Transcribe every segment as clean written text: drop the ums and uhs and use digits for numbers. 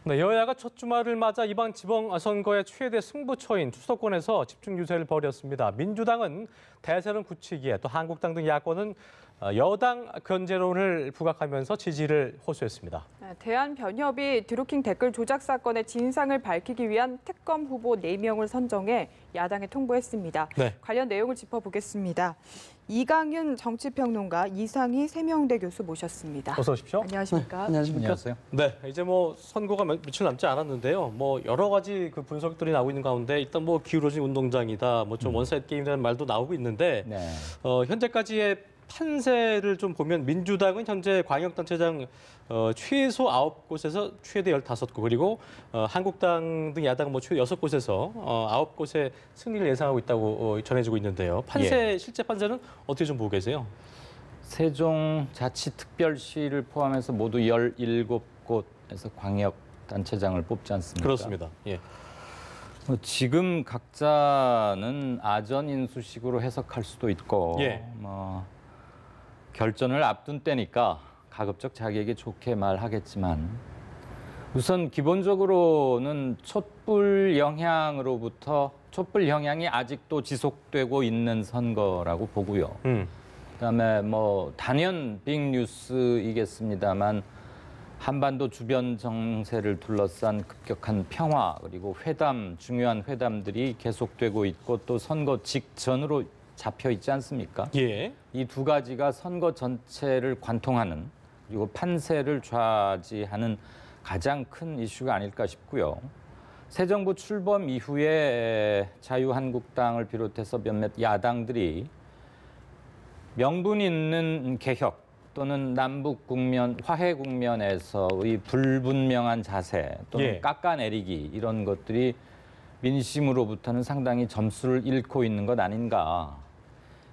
네, 여야가 첫 주말을 맞아 이번 지방선거의 최대 승부처인 수도권에서 집중 유세를 벌였습니다. 민주당은 대세론 굳히기에 또 한국당 등 야권은 여당 견제론을 부각하면서 지지를 호소했습니다. 대한변협이 드루킹 댓글 조작 사건의 진상을 밝히기 위한 특검 후보 4명을 선정해 야당에 통보했습니다. 네. 관련 내용을 짚어보겠습니다. 이강윤 정치평론가, 이상희 세명대 교수 모셨습니다. 어서 오십시오. 안녕하십니까? 안녕하세요. 네, 이제 선거가 며칠 남지 않았는데요. 여러 가지 그 분석들이 나오고 있는 가운데 일단 기울어진 운동장이다, 좀 원사이드 게임이라는 말도 나오고 있는데 네. 현재까지의 판세를 좀 보면 민주당은 현재 광역단체장 최소 9곳에서 최대 15곳, 그리고 한국당 등 야당 최대 6곳에서 9곳의 승리를 예상하고 있다고 전해지고 있는데요. 실제 판세는 어떻게 좀 보고 계세요? 세종자치특별시를 포함해서 모두 17곳에서 광역단체장을 뽑지 않습니까? 그렇습니다. 예. 지금 각자는 아전인수식으로 해석할 수도 있고, 예. 결전을 앞둔 때니까 가급적 자기에게 좋게 말하겠지만, 우선 기본적으로는 촛불 영향이 아직도 지속되고 있는 선거라고 보고요. 그다음에 단연 빅뉴스이겠습니다만 한반도 주변 정세를 둘러싼 급격한 평화, 그리고 중요한 회담들이 계속되고 있고 또 선거 직전으로 잡혀 있지 않습니까? 예. 이 두 가지가 선거 전체를 관통하는, 그리고 판세를 좌지하는 가장 큰 이슈가 아닐까 싶고요. 새 정부 출범 이후에 자유한국당을 비롯해서 몇몇 야당들이 명분 있는 개혁 또는 남북 국면, 화해 국면에서의 불분명한 자세 또는 깎아내리기, 이런 것들이 민심으로부터는 상당히 점수를 잃고 있는 것 아닌가.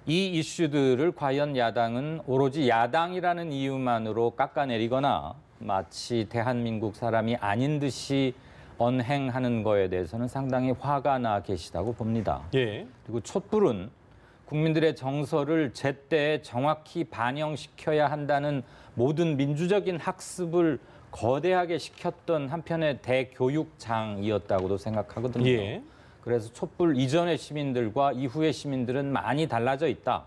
이 이슈들을 과연 야당은 오로지 야당이라는 이유만으로 깎아내리거나 마치 대한민국 사람이 아닌 듯이 언행하는 거에 대해서는 상당히 화가 나 계시다고 봅니다. 예. 그리고 촛불은 국민들의 정서를 제때 정확히 반영시켜야 한다는 모든 민주적인 학습을 거대하게 시켰던 한편의 대교육장이었다고도 생각하거든요. 예. 그래서 촛불 이전의 시민들과 이후의 시민들은 많이 달라져 있다.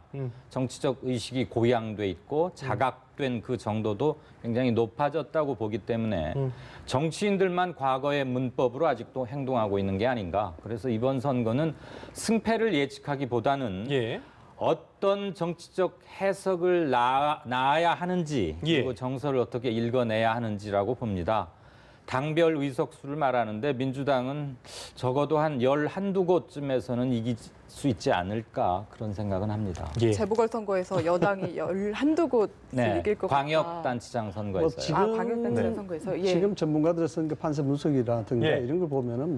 정치적 의식이 고양돼 있고 자각된 그 정도도 굉장히 높아졌다고 보기 때문에 정치인들만 과거의 문법으로 아직도 행동하고 있는 게 아닌가. 그래서 이번 선거는 승패를 예측하기보다는 어떤 정치적 해석을 낳아야 하는지, 그리고 정서를 어떻게 읽어내야 하는지라고 봅니다. 당별 의석수를 말하는데 민주당은 적어도 한 11~12곳쯤에서는 이길 수 있지 않을까, 그런 생각은 합니다. 재보궐선거에서 여당이 11~12곳을 이길 것 같다. 광역단체장 선거에서요. 광역단체장 선거에서. 지금 전문가들의 선거 판세 분석이라든가 이런 걸 보면은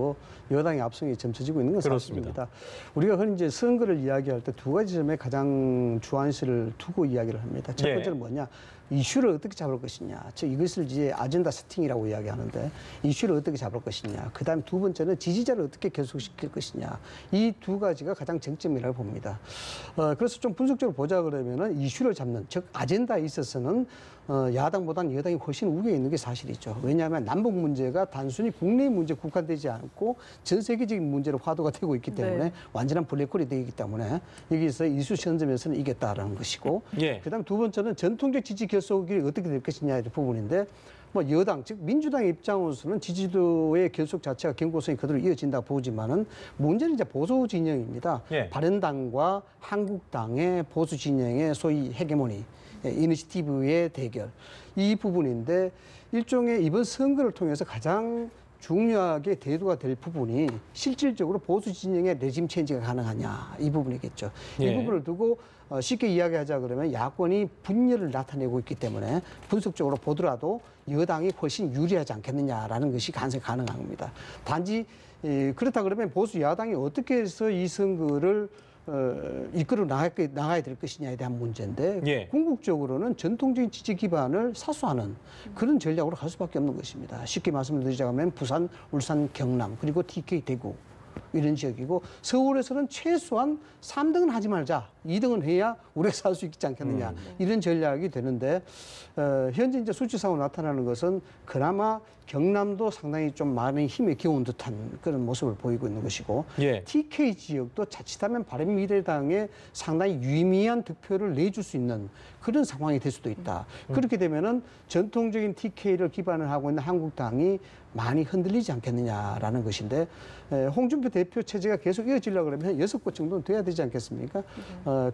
여당의 압승이 점쳐지고 있는 건 사실입니다. 우리가 흔히 이제 선거를 이야기할 때 두 가지 점에 가장 주안시를 두고 이야기를 합니다. 첫 번째는 뭐냐? 이슈를 어떻게 잡을 것이냐. 즉 이것을 이제 아젠다 세팅이라고 이야기하는데, 이슈를 어떻게 잡을 것이냐. 그다음에 두 번째는 지지자를 어떻게 결속시킬 것이냐. 이 두 가지가 가장 쟁점이라고 봅니다. 그래서 좀 분석적으로 보자 그러면은 이슈를 잡는, 즉 아젠다에 있어서는 야당보다는 여당이 훨씬 우위에 있는 게 사실이죠. 왜냐하면 남북 문제가 단순히 국내 문제 국한되지 않고 전 세계적인 문제로 화두가 되고 있기 때문에 완전한 블랙홀이 되기 때문에 여기서 이슈 시점에서는 이겼다라는 것이고, 그다음 두 번째는 전통적 지지 결속이 어떻게 될 것이냐의 부분인데, 여당, 즉 민주당의 입장으로서는 지지도의 결속 자체가 경고성이 그대로 이어진다 보지만은 문제는 이제 보수 진영입니다. 바른당과 한국당의 보수 진영의 소위 헤게모니, 이니시티브의 대결, 이 부분인데, 일종의 이번 선거를 통해서 가장 중요하게 대두가 될 부분이 실질적으로 보수 진영의 레짐 체인지가 가능하냐, 이 부분이겠죠. 이 부분을 두고 쉽게 이야기하자 그러면 야권이 분열을 나타내고 있기 때문에 분석적으로 보더라도 여당이 훨씬 유리하지 않겠느냐라는 것이 가능성이 가능한 겁니다. 단지 그렇다 그러면 보수 야당이 어떻게 해서 이 선거를 이끌어 나가야 될 것이냐에 대한 문제인데, 궁극적으로는 전통적인 지지 기반을 사수하는 그런 전략으로 갈 수밖에 없는 것입니다. 쉽게 말씀드리자면 부산, 울산, 경남, 그리고 TK 대구, 이런 지역이고 서울에서는 최소한 3등은 하지 말자. 2등은 해야 우리가 살 수 있지 않겠느냐. 이런 전략이 되는데 현재 이제 수치상으로 나타나는 것은 그나마 경남도 상당히 좀 많은 힘에 기운 듯한 그런 모습을 보이고 있는 것이고 예. TK 지역도 자칫하면 바른미래당에 상당히 유의미한 득표를 내줄 수 있는 그런 상황이 될 수도 있다. 그렇게 되면은 전통적인 TK를 기반을 하고 있는 한국당이 많이 흔들리지 않겠느냐라는 것인데 홍준표 대표 체제가 계속 이어지려고 그러면 6곳 정도는 돼야 되지 않겠습니까?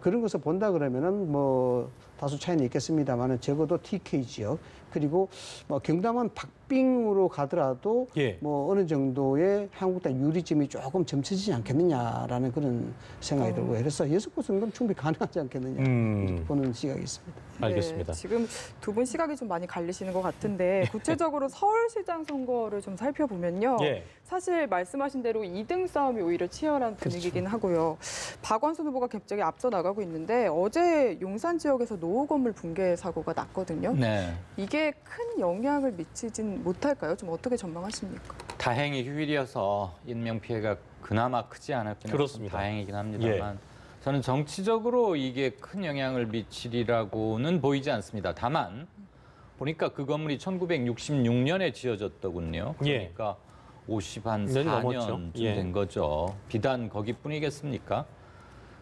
그런 것을 본다 그러면은 뭐 다소 차이는 있겠습니다만은 적어도 TK 지역 그리고 뭐 경남은 박빙으로 가더라도 예. 뭐 어느 정도의 한국당 유리점이 조금 점쳐지지 않겠느냐라는 그런 생각이 들고 그래서 6곳 정도는 충분히 가능하지 않겠느냐 이렇게 보는 시각이 있습니다. 알겠습니다. 네, 지금 두 분 시각이 좀 많이 갈리시는 것 같은데 구체적으로 서울시장 선거를 좀 살펴보면요. 예. 사실 말씀하신 대로 2등 싸움이 오히려 치열한 분위기긴 하고요. 박원순 후보가 갑자기 앞서 나가고 있는데 어제 용산 지역에서 노후 건물 붕괴 사고가 났거든요. 네. 이게 큰 영향을 미치진 못할까요? 좀 어떻게 전망하십니까? 다행히 휴일이어서 인명 피해가 그나마 크지 않았긴 그렇습니다. 다행이긴 합니다만 저는 정치적으로 이게 큰 영향을 미치리라고는 보이지 않습니다. 다만 보니까 그 건물이 1966년에 지어졌더군요. 예. 그러니까 54년쯤 년 넘었죠. 예. 된 거죠. 비단 거기뿐이겠습니까?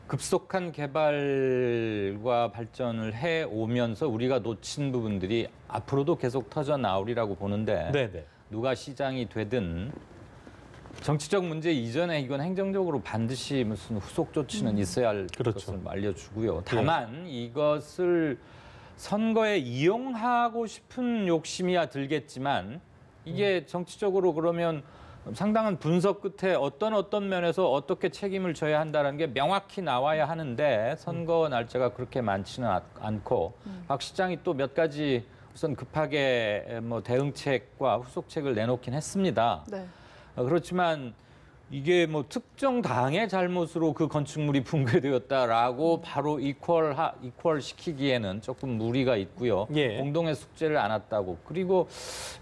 급속한 개발과 발전을 해 오면서 우리가 놓친 부분들이 앞으로도 계속 터져 나오리라고 보는데 네네. 누가 시장이 되든 정치적 문제 이전에 이건 행정적으로 반드시 무슨 후속 조치는 있어야 할 그렇죠. 것을 알려주고요. 다만 이것을 선거에 이용하고 싶은 욕심이야 들겠지만 이게 정치적으로 그러면 상당한 분석 끝에 어떤 면에서 어떻게 책임을 져야 한다는 게 명확히 나와야 하는데 선거 날짜가 그렇게 많지는 않고 박 시장이 또 몇 가지 우선 급하게 뭐 대응책과 후속책을 내놓긴 했습니다. 네. 그렇지만 이게 뭐 특정 당의 잘못으로 그 건축물이 붕괴되었다라고 바로 이퀄 시키기에는 조금 무리가 있고요. 예. 공동의 숙제를 안았다고. 그리고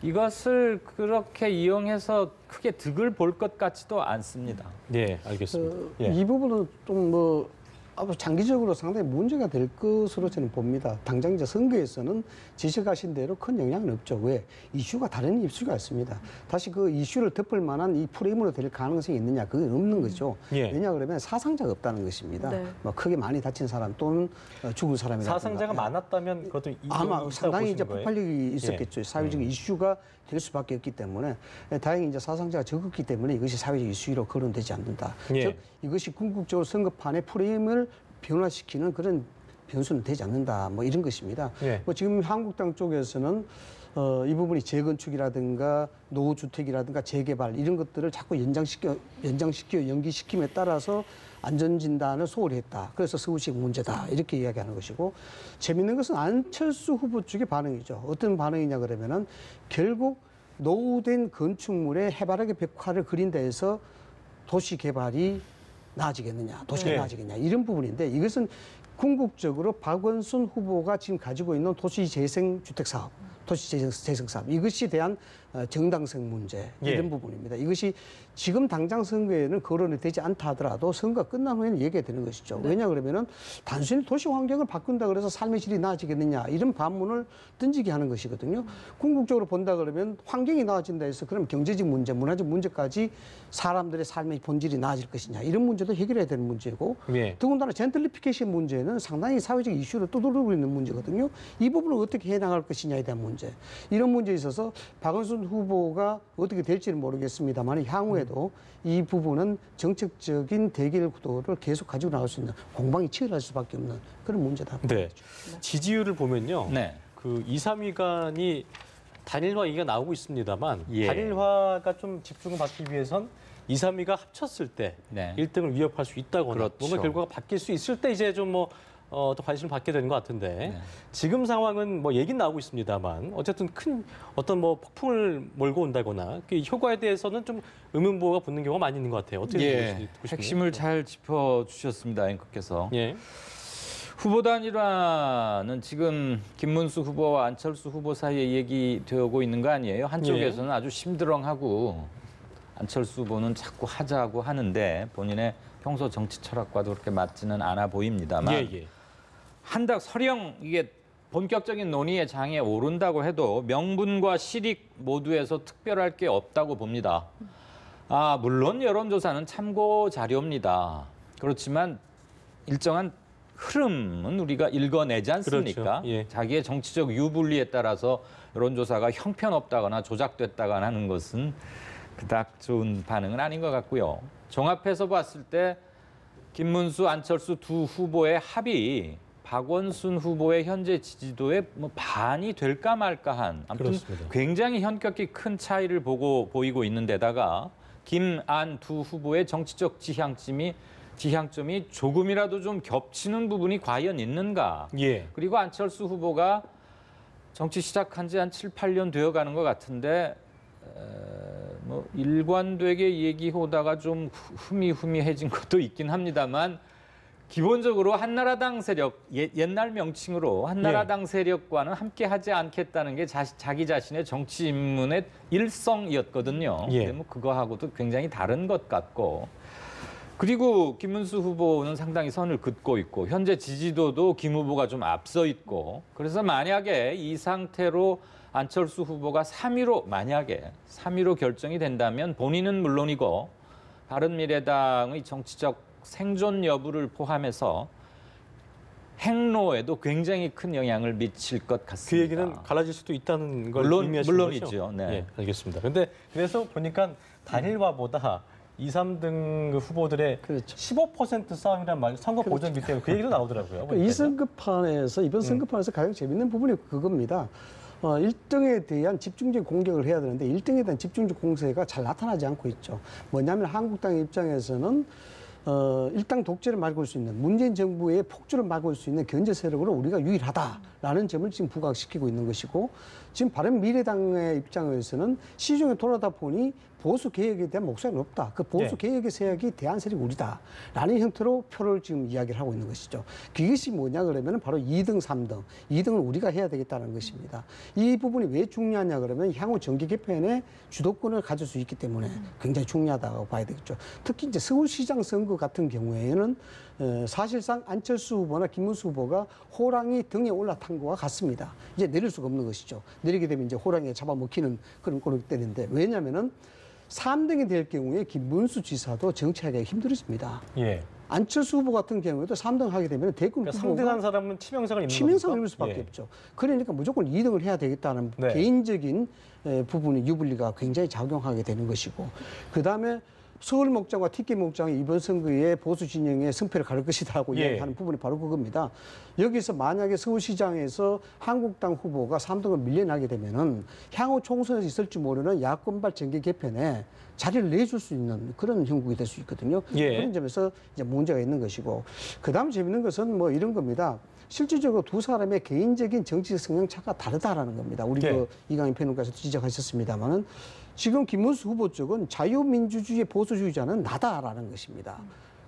이것을 그렇게 이용해서 크게 득을 볼 것 같지도 않습니다. 예, 알겠습니다. 예. 이 부분은 좀 뭐 장기적으로 상당히 문제가 될 것으로 저는 봅니다. 당장 이제 선거에서는 지적하신 대로 큰 영향은 없죠. 왜? 이슈가 다른 이슈가 있습니다. 다시 그 이슈를 덮을 만한 이 프레임으로 될 가능성이 있느냐? 그건 없는 거죠. 예. 왜냐 그러면 사상자가 없다는 것입니다. 네. 뭐 크게 많이 다친 사람 또는 죽은 사람이라든가. 사상자가 많았다면 그것도 아마 상당히 이제 거예요? 폭발력이 있었겠죠. 사회적 이슈가 될 수밖에 없기 때문에 다행히 이제 사상자가 적었기 때문에 이것이 사회적 이슈로 거론되지 않는다. 예. 즉 이것이 궁극적으로 선거판의 프레임을 변화시키는 그런 변수는 되지 않는다. 뭐 이런 것입니다. 예. 뭐 지금 한국당 쪽에서는 이 부분이 재건축이라든가 노후주택이라든가 재개발 이런 것들을 자꾸 연기시켜 연기시킴에 따라서 안전진단을 소홀히 했다. 그래서 서울시 문제다. 이렇게 이야기하는 것이고 재밌는 것은 안철수 후보 쪽의 반응이죠. 어떤 반응이냐 그러면은 결국 노후된 건축물에 해바라기 벽화를 그린 데에서 도시 개발이 나아지겠느냐, 도시가 네. 나아지겠냐 이런 부분인데 이것은 궁극적으로 박원순 후보가 지금 가지고 있는 도시재생 주택 사업, 도시재생 사업 이것이 대한 정당성 문제 이런 예. 부분입니다. 이것이 지금 당장 선거에는 거론이 되지 않다 하더라도 선거가 끝난 후에는 얘기가 되는 것이죠. 왜냐 그러면은 단순히 도시 환경을 바꾼다 그래서 삶의 질이 나아지겠느냐 이런 반문을 던지게 하는 것이거든요. 궁극적으로 본다 그러면 환경이 나아진다 해서 그럼 경제적 문제, 문화적 문제까지 사람들의 삶의 본질이 나아질 것이냐 이런 문제도 해결해야 되는 문제고 예. 더군다나 젠틀리피케이션 문제는 상당히 사회적 이슈로 떠돌고 있는 문제거든요. 이 부분을 어떻게 해나갈 것이냐에 대한 문제. 이런 문제에 있어서 박원순 후보가 어떻게 될지는 모르겠습니다만 향후에도 이 부분은 정책적인 대결 구도를 계속 가지고 나갈 수 있는 공방이 치열할 수밖에 없는 그런 문제다. 네. 지지율을 보면요. 네. 그 2, 3위간이 단일화 얘기가 나오고 있습니다만 예. 단일화가 좀 집중을 받기 위해선 2, 3위가 합쳤을 때 네. 1등을 위협할 수 있다거나 그렇죠. 뭔가 결과가 바뀔 수 있을 때 이제 좀 뭐 또 관심을 받게 되는 것 같은데 네. 지금 상황은 뭐 얘기는 나오고 있습니다만 어쨌든 큰 어떤 뭐 폭풍을 몰고 온다거나 그 효과에 대해서는 좀 의문부호가 붙는 경우가 많이 있는 것 같아요. 어떻게 예. 보시나요? 핵심을 잘 짚어주셨습니다, 앵커께서. 예. 후보 단일화는 지금 김문수 후보와 안철수 후보 사이에 얘기되고 있는 거 아니에요? 한쪽에서는 아주 심드렁하고 안철수 후보는 자꾸 하자고 하는데 본인의 평소 정치 철학과도 그렇게 맞지는 않아 보입니다만 예. 한다 설령 이게 본격적인 논의의 장에 오른다고 해도 명분과 실익 모두에서 특별할 게 없다고 봅니다. 물론 여론조사는 참고 자료입니다. 그렇지만 일정한 흐름은 우리가 읽어내지 않습니까? 그렇죠. 예. 자기의 정치적 유불리에 따라서 여론조사가 형편없다거나 조작됐다거나 하는 것은 그닥 좋은 반응은 아닌 것 같고요. 종합해서 봤을 때 김문수, 안철수 두 후보의 합이 박원순 후보의 현재 지지도의 반이 될까 말까한 아무튼 그렇습니다. 굉장히 현격히 큰 차이를 보이고 있는 데다가 김, 안 두 후보의 정치적 지향점이 조금이라도 좀 겹치는 부분이 과연 있는가. 예. 그리고 안철수 후보가 정치 시작한 지 한 7, 8년 되어가는 것 같은데 일관되게 얘기하다가 좀 흐미흐미해진 것도 있긴 합니다만 기본적으로 한나라당 세력, 옛날 명칭으로 한나라당 세력과는 함께하지 않겠다는 게 자기 자신의 정치 입문의 일성이었거든요. 예. 근데 그거하고도 굉장히 다른 것 같고 그리고 김문수 후보는 상당히 선을 긋고 있고 현재 지지도도 김 후보가 좀 앞서 있고 그래서 만약에 이 상태로 안철수 후보가 3위로 결정이 된다면 본인은 물론이고 바른미래당의 정치적 생존 여부를 포함해서 행로에도 굉장히 큰 영향을 미칠 것 같습니다. 그 얘기는 갈라질 수도 있다는 걸 의미하시는 물론이죠. 거죠? 네. 예, 알겠습니다. 근데 그래서 보니까 단일화보다 2, 3등 그 후보들의 그렇죠. 15% 싸움이란 말, 선거 보전기 때문에 그 얘기도 나오더라고요. 이 선거판에서 이번 선거판에서 가장 재밌는 부분이 그겁니다. 1등에 대한 집중적 공격을 해야 되는데 1등에 대한 집중적 공세가 잘 나타나지 않고 있죠. 뭐냐면 한국당 입장에서는 일당 독재를 막을 수 있는 문재인 정부의 폭주를 막을 수 있는 견제 세력으로 우리가 유일하다라는 점을 지금 부각시키고 있는 것이고 지금 바른미래당의 입장에서는 시중에 돌아다 보니 보수 개혁에 대한 목소리가 없다. 그 보수 개혁의 세력이 대한 세력이 우리다라는 형태로 표를 지금 이야기를 하고 있는 것이죠. 그것이 뭐냐 그러면 바로 2등, 3등. 2등을 우리가 해야 되겠다는 것입니다. 이 부분이 왜 중요하냐 그러면 향후 정기 개편의 주도권을 가질 수 있기 때문에 굉장히 중요하다고 봐야 되겠죠. 특히 이제 서울시장 선거 같은 경우에는 사실상 안철수 후보나 김문수 후보가 호랑이 등에 올라탄 것과 같습니다. 이제 내릴 수가 없는 것이죠. 내리게 되면 이제 호랑이에 잡아먹히는 그런 꼴이 되는데 왜냐면은 3등이 될 경우에 김문수 지사도 정치하기가 힘들어집니다. 예. 안철수 후보 같은 경우에도 3등 하게 되면 대권 그러니까 후보가 상등한 사람은 치명상을 입는 치명상을 겁니까? 입을 수밖에 예. 없죠. 그러니까 무조건 2등을 해야 되겠다는 네. 개인적인 부분이 유불리가 굉장히 작용하게 되는 것이고 그다음에 서울 목장과 TK 목장이 이번 선거에 보수 진영의 승패를 가를 것이다라고 예. 이야기하는 부분이 바로 그겁니다. 여기서 만약에 서울시장에서 한국당 후보가 3등을 밀려나게 되면은 향후 총선에서 있을지 모르는 야권발 정계 개편에 자리를 내줄 수 있는 그런 형국이 될 수 있거든요. 예. 그런 점에서 이제 문제가 있는 것이고 그다음 재밌는 것은 뭐 이런 겁니다. 실질적으로 두 사람의 개인적인 정치적 성향차가 다르다라는 겁니다. 우리 예. 그 이강인 평론가에서 지적하셨습니다만은 지금 김문수 후보 쪽은 자유민주주의 보수주의자는 나다라는 것입니다.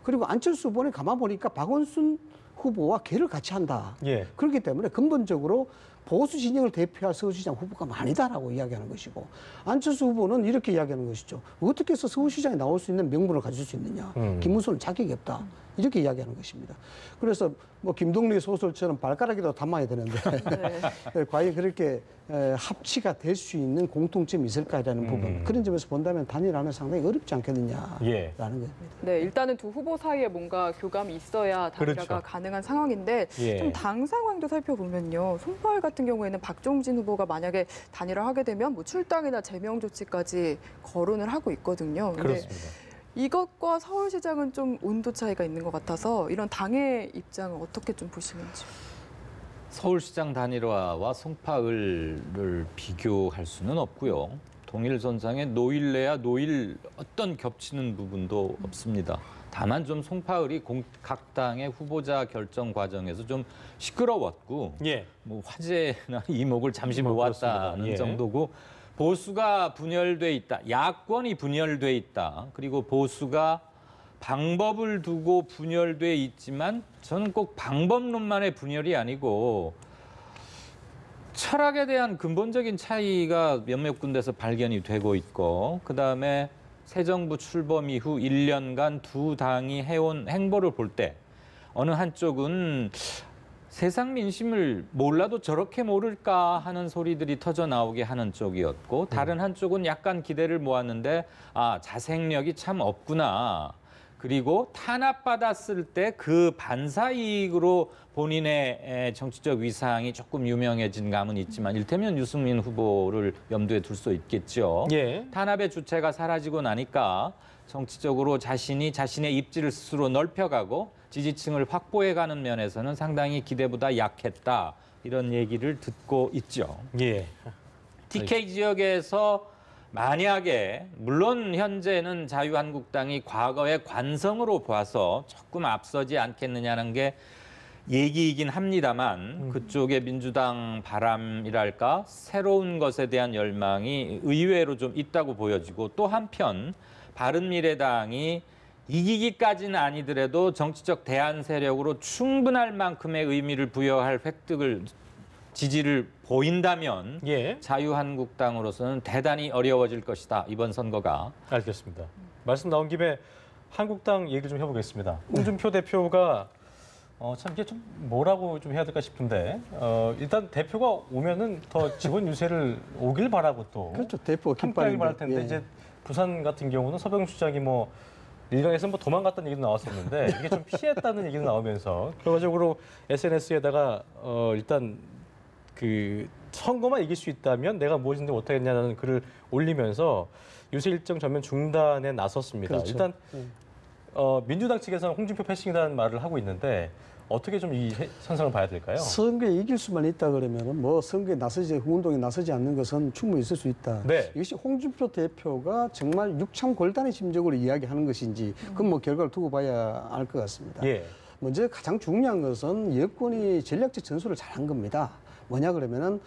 그리고 안철수 후보는 가만 보니까 박원순 후보와 개를 같이 한다. 예. 그렇기 때문에 근본적으로 보수 진영을 대표할 서울시장 후보가 아니다라고 이야기하는 것이고 안철수 후보는 이렇게 이야기하는 것이죠. 어떻게 해서 서울시장에 나올 수 있는 명분을 가질 수 있느냐. 김문수는 자격이 없다. 이렇게 이야기하는 것입니다. 그래서 뭐 김동리 소설처럼 발가락이라도 담아야 되는데 과연 그렇게 합치가 될 수 있는 공통점이 있을까라는 부분 그런 점에서 본다면 단일화는 상당히 어렵지 않겠느냐라는 예. 겁니다. 네, 일단은 두 후보 사이에 뭔가 교감이 있어야 단일화가 그렇죠. 가능한 상황인데 예. 좀 당 상황도 살펴보면요. 송파울 같은 경우에는 박종진 후보가 만약에 단일화하게 되면 뭐 출당이나 제명 조치까지 거론을 하고 있거든요. 근데 그렇습니다. 이것과 서울시장은 좀 온도 차이가 있는 것 같아서 이런 당의 입장을 어떻게 좀 보시는지. 서울시장 단일화와 송파을을 비교할 수는 없고요. 동일선상에 노일래야 노일 어떤 겹치는 부분도 없습니다. 다만 좀 송파을이 각 당의 후보자 결정 과정에서 좀 시끄러웠고 예. 뭐 화제나 이목을 잠시 뭐 모았다는 그렇습니다. 예. 정도고 보수가 분열돼 있다. 야권이 분열돼 있다. 그리고 보수가 방법을 두고 분열돼 있지만 저는 꼭 방법론만의 분열이 아니고 철학에 대한 근본적인 차이가 몇몇 군데서 발견이 되고 있고 그다음에 새 정부 출범 이후 1년간 두 당이 해온 행보를 볼 때 어느 한쪽은 세상 민심을 몰라도 저렇게 모를까 하는 소리들이 터져 나오게 하는 쪽이었고 다른 한쪽은 약간 기대를 모았는데 아, 자생력이 참 없구나. 그리고 탄압받았을 때 그 반사이익으로 본인의 정치적 위상이 조금 유명해진 감은 있지만 일테면 유승민 후보를 염두에 둘 수 있겠죠. 예. 탄압의 주체가 사라지고 나니까 정치적으로 자신이 자신의 입지를 스스로 넓혀가고 지지층을 확보해가는 면에서는 상당히 기대보다 약했다. 이런 얘기를 듣고 있죠. 예. TK 지역에서 만약에 물론 현재는 자유한국당이 과거의 관성으로 봐서 조금 앞서지 않겠느냐는 게 얘기이긴 합니다만 그쪽의 민주당 바람이랄까 새로운 것에 대한 열망이 의외로 좀 있다고 보여지고 또 한편 바른미래당이 이기기까지는 아니더라도 정치적 대안 세력으로 충분할 만큼의 의미를 부여할 획득을 지지를 보인다면 예. 자유한국당으로서는 대단히 어려워질 것이다. 이번 선거가. 알겠습니다. 말씀 나온 김에 한국당 얘기를 좀 해보겠습니다. 홍준표 대표가 참 이게 좀 뭐라고 좀 해야 될까 싶은데 일단 대표가 오면은 더 직원 유세를 오길 바라고 또 그렇죠. 대표가 함께하길 바랄 깃발인데. 텐데 예. 이제 부산 같은 경우는 서병수 시장이 뭐 일각에서 뭐 도망갔다는 얘기도 나왔었는데 이게 좀 피했다는 얘기도 나오면서 결과적으로 SNS에다가 일단 그 선거만 이길 수 있다면 내가 무엇인지 못하겠냐는 글을 올리면서 유세 일정 전면 중단에 나섰습니다. 그렇죠. 일단 예. 민주당 측에서는 홍준표 패싱이라는 말을 하고 있는데 어떻게 좀 이 현상을 봐야 될까요? 선거에 이길 수만 있다 그러면은 뭐 선거에 나서지 운동에 나서지 않는 것은 충분히 있을 수 있다. 네. 이것이 홍준표 대표가 정말 육참 골단의 심적으로 이야기하는 것인지 그건 뭐 결과를 두고 봐야 알 것 같습니다. 예. 먼저 가장 중요한 것은 여권이 전략적 전술을 잘한 겁니다. 뭐냐 그러면은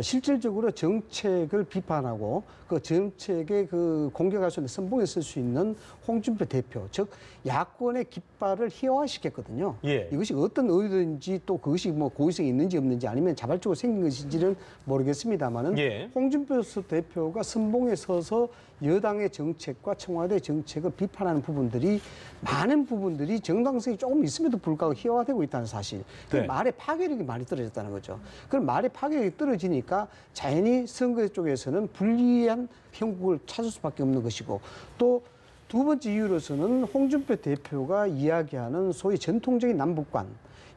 실질적으로 정책을 비판하고 그 정책에 그 공격할 수 있는 선봉에 쓸 수 있는 홍준표 대표, 즉 야권의 깃발을 희화화시켰거든요. 예. 이것이 어떤 의도인지 또 그것이 뭐 고의성이 있는지 없는지 아니면 자발적으로 생긴 것인지는 모르겠습니다만은 예. 홍준표 대표가 선봉에 서서 여당의 정책과 청와대 정책을 비판하는 부분들이 많은 부분들이 정당성이 조금 있음에도 불구하고 희화화되고 있다는 사실. 그 네. 말의 파괴력이 많이 떨어졌다는 거죠. 그럼 말의 파괴력이 떨어지니까 자연히 선거 쪽에서는 불리한 형국을 찾을 수밖에 없는 것이고 또 두 번째 이유로서는 홍준표 대표가 이야기하는 소위 전통적인 남북관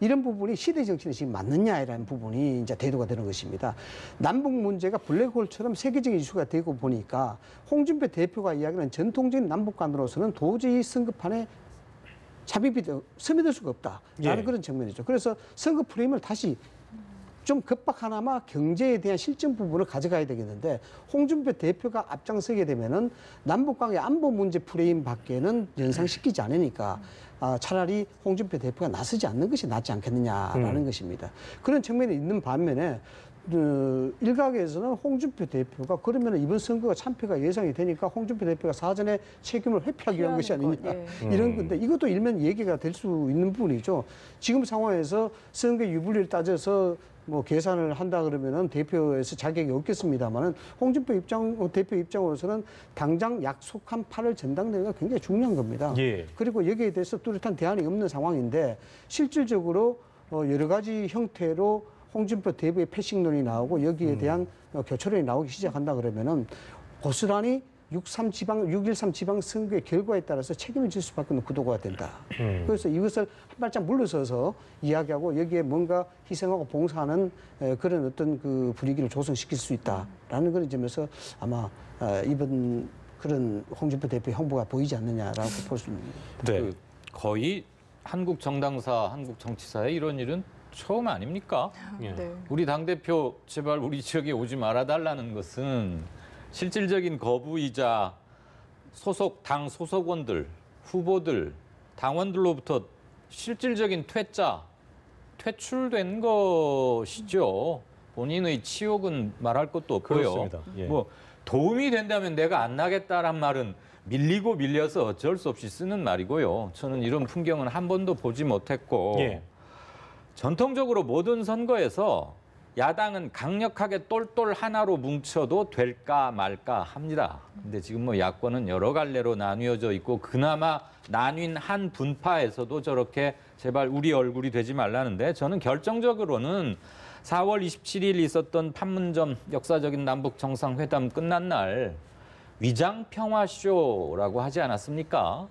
이런 부분이 시대 정신에 지금 맞느냐라는 부분이 이제 대두가 되는 것입니다. 남북 문제가 블랙홀처럼 세계적인 이슈가 되고 보니까 홍준표 대표가 이야기하는 전통적인 남북관으로서는 도저히 선거판에 삽입이 스며들 수가 없다라는 예. 그런 측면이죠. 그래서 선거 프레임을 다시 좀 급박하나마 경제에 대한 실증 부분을 가져가야 되겠는데 홍준표 대표가 앞장서게 되면은 남북관계 안보 문제 프레임 밖에는 연상시키지 않으니까 차라리 홍준표 대표가 나서지 않는 것이 낫지 않겠느냐라는 것입니다. 그런 측면이 있는 반면에 일각에서는 홍준표 대표가 그러면 이번 선거가 참패가 예상이 되니까 홍준표 대표가 사전에 책임을 회피하기 위한 것이 아니냐 예. 이런 건데 이것도 일면 얘기가 될 수 있는 부분이죠. 지금 상황에서 선거 유불리를 따져서 뭐 계산을 한다 그러면은 대표에서 자격이 없겠습니다만은 홍준표 대표 입장으로서는 당장 약속한 8월 전당대회가 굉장히 중요한 겁니다. 예. 그리고 여기에 대해서 뚜렷한 대안이 없는 상황인데 실질적으로 여러 가지 형태로 홍준표 대표의 패싱론이 나오고 여기에 대한 교차론이 나오기 시작한다 그러면은 고스란히 6.13 지방선거의 결과에 따라서 책임을 질 수밖에 없는 구도가 된다. 그래서 이것을 한 발짝 물러서서 이야기하고 여기에 뭔가 희생하고 봉사하는 그런 어떤 그 분위기를 조성시킬 수 있다라는 그런 점에서 아마 이번 그런 홍준표 대표의 행보가 보이지 않느냐라고 볼 수 있습니다. 네. 그 거의 한국 정당사, 한국 정치사에 이런 일은 처음 아닙니까? 예. 네. 우리 당대표 제발 우리 지역에 오지 말아달라는 것은 실질적인 거부이자 당 소속원들, 후보들, 당원들로부터 실질적인 퇴출된 것이죠. 본인의 치욕은 말할 것도 없고요. 그렇습니다. 예. 뭐 도움이 된다면 내가 안 나겠다란 말은 밀리고 밀려서 어쩔 수 없이 쓰는 말이고요. 저는 이런 풍경은 한 번도 보지 못했고 예. 전통적으로 모든 선거에서 야당은 강력하게 똘똘 하나로 뭉쳐도 될까 말까 합니다. 근데 지금 뭐 야권은 여러 갈래로 나뉘어져 있고 그나마 나뉜 한 분파에서도 저렇게 제발 우리 얼굴이 되지 말라는데 저는 결정적으로는 4월 27일 있었던 판문점 역사적인 남북 정상회담 끝난 날 위장 평화쇼라고 하지 않았습니까?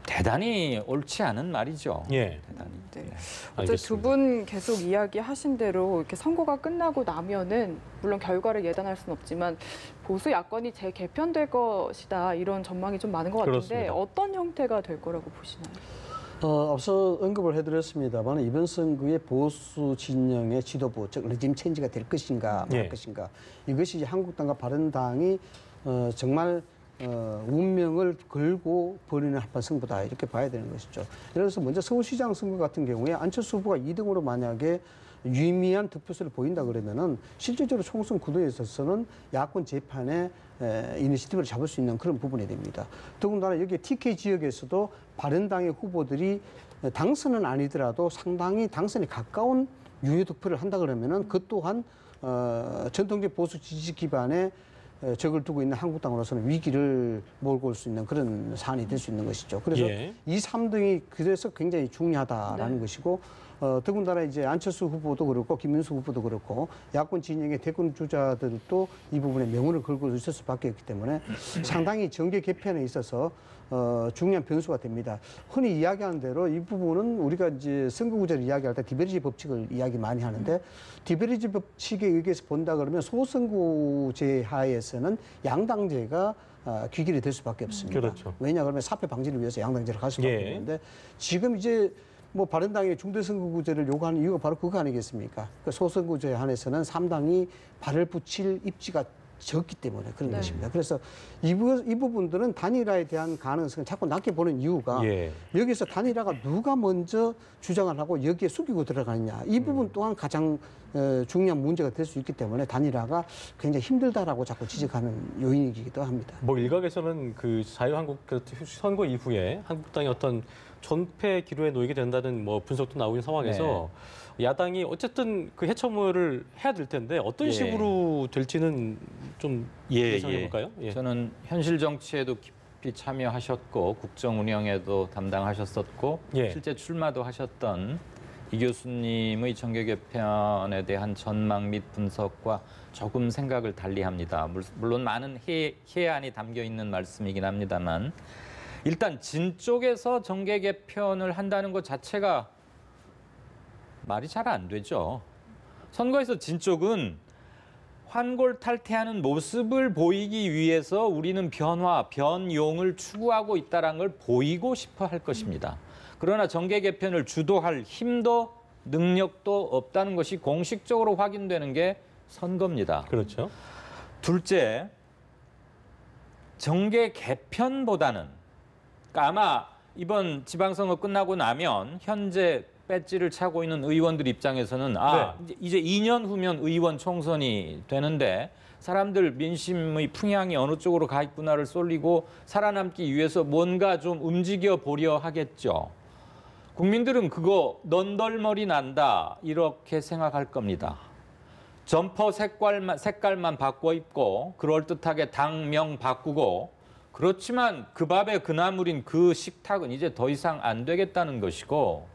대단히 옳지 않은 말이죠. 예. 대단히. 네. 네. 어제 두 분 계속 이야기하신 대로 이렇게 선거가 끝나고 나면은 물론 결과를 예단할 수는 없지만 보수 야권이 재개편될 것이다 이런 전망이 좀 많은 것 같은데 그렇습니다. 어떤 형태가 될 거라고 보시나요? 앞서 언급을 해드렸습니다만 이번 선거에 보수 진영의 지도부, 즉 레짐 체인지가 될 것인가 말 예. 것인가 이것이 이제 한국당과 바른당이 정말 운명을 걸고 벌이는 한판 승부다 이렇게 봐야 되는 것이죠. 예를 들어서 먼저 서울시장 선거 같은 경우에 안철수 후보가 2등으로 만약에 유의미한 득표수를 보인다 그러면은 실질적으로 총선 구도에 있어서는 야권 재판에 이니시티브를 잡을 수 있는 그런 부분이 됩니다. 더군다나 여기 TK 지역에서도 바른당의 후보들이 당선은 아니더라도 상당히 당선에 가까운 유효 득표를 한다 그러면은 그 또한 전통적 보수 지지 기반의 적을 두고 있는 한국당으로서는 위기를 몰고 올 수 있는 그런 사안이 될 수 있는 것이죠. 그래서 예. 2, 3등이 그래서 굉장히 중요하다라는 네. 것이고 더군다나 이제 안철수 후보도 그렇고 김문수 후보도 그렇고 야권 진영의 대권 주자들도 이 부분에 명운을 걸고 있을 수밖에 없기 때문에 상당히 정계 개편에 있어서 중요한 변수가 됩니다. 흔히 이야기하는 대로 이 부분은 우리가 이제 선거구제를 이야기할 때 디베리지 법칙을 이야기 많이 하는데 디베리지 법칙에 의해서 본다 그러면 소선거제 하에서는 양당제가 귀결이 될 수밖에 없습니다. 그렇죠. 왜냐 그러면 사표 방지를 위해서 양당제를 갈 수밖에 예. 없는데 지금 이제 뭐 바른당의 중대선거구제를 요구하는 이유가 바로 그거 아니겠습니까? 그 소선거구제에 한해서는 3당이 발을 붙일 입지가 적기 때문에 그런 네. 것입니다. 그래서 이 부분들은 단일화에 대한 가능성을 자꾸 낮게 보는 이유가 예. 여기서 단일화가 누가 먼저 주장을 하고 여기에 숙이고 들어가느냐 이 부분 또한 가장 중요한 문제가 될 수 있기 때문에 단일화가 굉장히 힘들다라고 자꾸 지적하는 요인이기도 합니다. 뭐 일각에서는 그 자유한국 선거 이후에 한국당이 어떤 전패 기로에 놓이게 된다는 뭐 분석도 나오는 상황에서 야당이 어쨌든 그 해처물을 해야 될 텐데 어떤 예. 식으로 될지는 좀 예상해 볼까요? 예. 저는 현실 정치에도 깊이 참여하셨고 국정 운영에도 담당하셨었고 예. 실제 출마도 하셨던 이 교수님의 정계 개편에 대한 전망 및 분석과 조금 생각을 달리합니다. 물론 많은 해안이 담겨 있는 말씀이긴 합니다만 일단 진 쪽에서 정계 개편을 한다는 것 자체가 말이 잘 안 되죠. 선거에서 진 쪽은 환골탈태하는 모습을 보이기 위해서 우리는 변화, 변용을 추구하고 있다는 걸 보이고 싶어 할 것입니다. 그러나 정계 개편을 주도할 힘도 능력도 없다는 것이 공식적으로 확인되는 게 선거입니다. 그렇죠. 둘째, 정계 개편보다는 그러니까 아마 이번 지방선거 끝나고 나면 현재 배지를 차고 있는 의원들 입장에서는 이제 2년 후면 의원 총선이 되는데 사람들 민심의 풍향이 어느 쪽으로 가 있구나를 쏠리고 살아남기 위해서 뭔가 좀 움직여 보려 하겠죠. 국민들은 그거 넌덜머리 난다 이렇게 생각할 겁니다. 점퍼 색깔만 바꿔 입고 그럴듯하게 당명 바꾸고 그렇지만 그 밥에 그 나물인 그 식탁은 이제 더 이상 안 되겠다는 것이고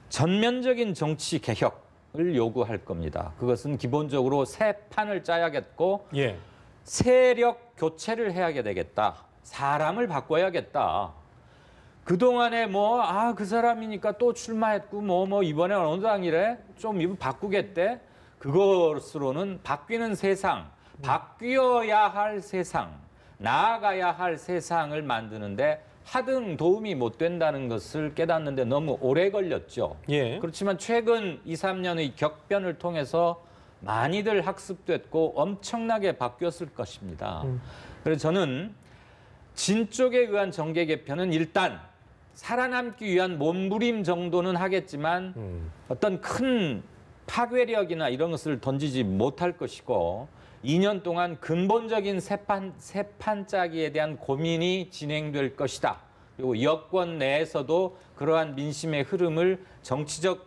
전면적인 정치 개혁을 요구할 겁니다. 그것은 기본적으로 새 판을 짜야겠고 예. 세력 교체를 해야 되겠다. 사람을 바꿔야겠다. 그동안에 그 사람이니까 또 출마했고 이번에 어느 당이래? 좀 이거 바꾸겠대? 그것으로는 바뀌는 세상, 바뀌어야 할 세상, 나아가야 할 세상을 만드는데 하등 도움이 못 된다는 것을 깨닫는데 너무 오래 걸렸죠. 예. 그렇지만 최근 2, 3년의 격변을 통해서 많이들 학습됐고 엄청나게 바뀌었을 것입니다. 그래서 저는 진 쪽에 의한 정계 개편은 일단 살아남기 위한 몸부림 정도는 하겠지만 어떤 큰 파괴력이나 이런 것을 던지지 못할 것이고 2년 동안 근본적인 새판 짜기에 대한 고민이 진행될 것이다. 그리고 여권 내에서도 그러한 민심의 흐름을 정치적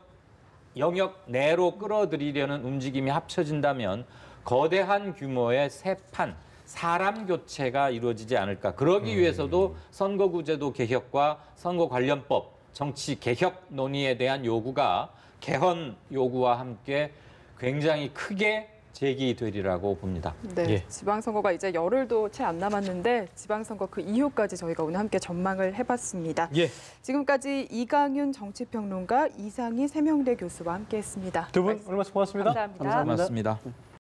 영역 내로 끌어들이려는 움직임이 합쳐진다면 거대한 규모의 새판, 사람 교체가 이루어지지 않을까. 그러기 위해서도 선거구제도 개혁과 선거관련법, 정치 개혁 논의에 대한 요구가 개헌 요구와 함께 굉장히 크게 제기되리라고 봅니다. 네, 예. 지방선거가 이제 열흘도 채 안 남았는데 지방선거 그 이후까지 저희가 오늘 함께 전망을 해봤습니다. 예. 지금까지 이강윤 정치평론가, 이상희 세명대 교수와 함께했습니다. 두 분 오늘 말씀 고맙습니다. 감사합니다. 감사합니다. 고맙습니다.